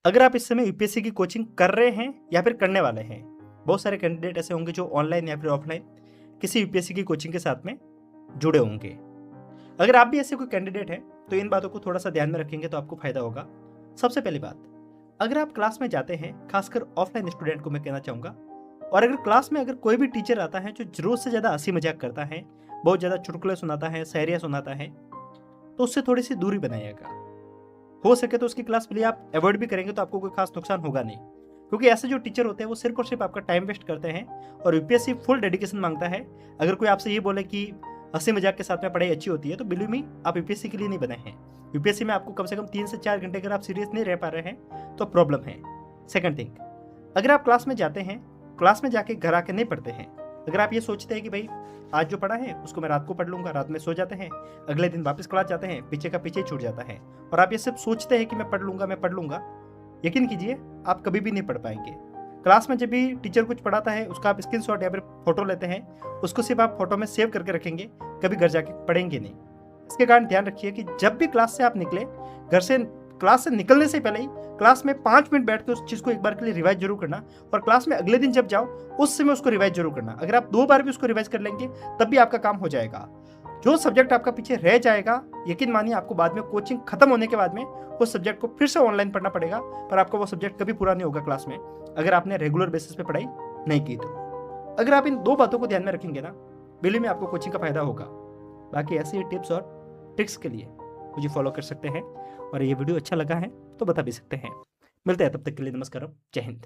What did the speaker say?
अगर आप इस समय यूपीएससी की कोचिंग कर रहे हैं या फिर करने वाले हैं, बहुत सारे कैंडिडेट ऐसे होंगे जो ऑनलाइन या फिर ऑफलाइन किसी यूपीएससी की कोचिंग के साथ में जुड़े होंगे। अगर आप भी ऐसे कोई कैंडिडेट हैं तो इन बातों को थोड़ा सा ध्यान में रखेंगे तो आपको फायदा होगा। सबसे पहली बात, अगर आप क्लास में जाते हैं, खासकर ऑफलाइन स्टूडेंट को मैं कहना चाहूँगा, और अगर क्लास में अगर कोई भी टीचर आता है जो जरूरत से ज़्यादा हंसी मजाक करता है, बहुत ज़्यादा चुटकुले सुनाता है, शायरियाँ सुनाता है, तो उससे थोड़ी सी दूरी बनाइएगा। हो सके तो उसकी क्लास लिए आप अवॉइड भी करेंगे तो आपको कोई खास नुकसान होगा नहीं, क्योंकि ऐसे जो टीचर होते हैं वो सिर्फ और सिर्फ आपका टाइम वेस्ट करते हैं और यूपीएससी फुल डेडिकेशन मांगता है। अगर कोई आपसे ये बोले कि हंसी मजाक के साथ में पढ़ाई अच्छी होती है तो बिलीव मी, आप यूपीएससी के लिए नहीं बने हैं। यूपीएससी में आपको कम से कम 3 से 4 घंटे अगर आप सीरियस नहीं रह पा रहे हैं तो प्रॉब्लम है। सेकंड थिंग, अगर आप क्लास में जाते हैं, क्लास में जाके घर आके नहीं पढ़ते हैं, अगर आप ये सोचते हैं कि भाई आज जो पढ़ा है उसको मैं रात को पढ़ लूंगा, रात में सो जाते हैं, अगले दिन वापस क्लास जाते हैं, पीछे का पीछे छूट जाता है, और आप ये सब सोचते हैं कि मैं पढ़ लूंगा, यकीन कीजिए आप कभी भी नहीं पढ़ पाएंगे। क्लास में जब भी टीचर कुछ पढ़ाता है उसका आप स्क्रीनशॉट या फिर फोटो लेते हैं, उसको सिर्फ आप फोटो में सेव करके रखेंगे, कभी घर जाके पढ़ेंगे नहीं। इसके कारण ध्यान रखिए कि जब भी क्लास से आप निकले, घर से क्लास से निकलने से पहले ही क्लास में 5 मिनट बैठ के उस चीज़ को एक बार के लिए रिवाइज जरूर करना, और क्लास में अगले दिन जब जाओ उस समय उसको रिवाइज जरूर करना। अगर आप 2 बार भी उसको रिवाइज कर लेंगे तब भी आपका काम हो जाएगा। जो सब्जेक्ट आपका पीछे रह जाएगा, यकीन मानिए आपको बाद में कोचिंग खत्म होने के बाद में उस सब्जेक्ट को फिर से ऑनलाइन पढ़ना पड़ेगा, पर आपको वो सब्जेक्ट कभी पूरा नहीं होगा क्लास में, अगर आपने रेगुलर बेसिस पे पढ़ाई नहीं की तो। अगर आप इन 2 बातों को ध्यान में रखेंगे ना, बिल्ली में आपको कोचिंग का फायदा होगा। बाकी ऐसी ही टिप्स और ट्रिक्स के लिए मुझे फॉलो कर सकते हैं, और ये वीडियो अच्छा लगा है तो बता भी सकते हैं। मिलते हैं, तब तक के लिए नमस्कार, जय हिंद।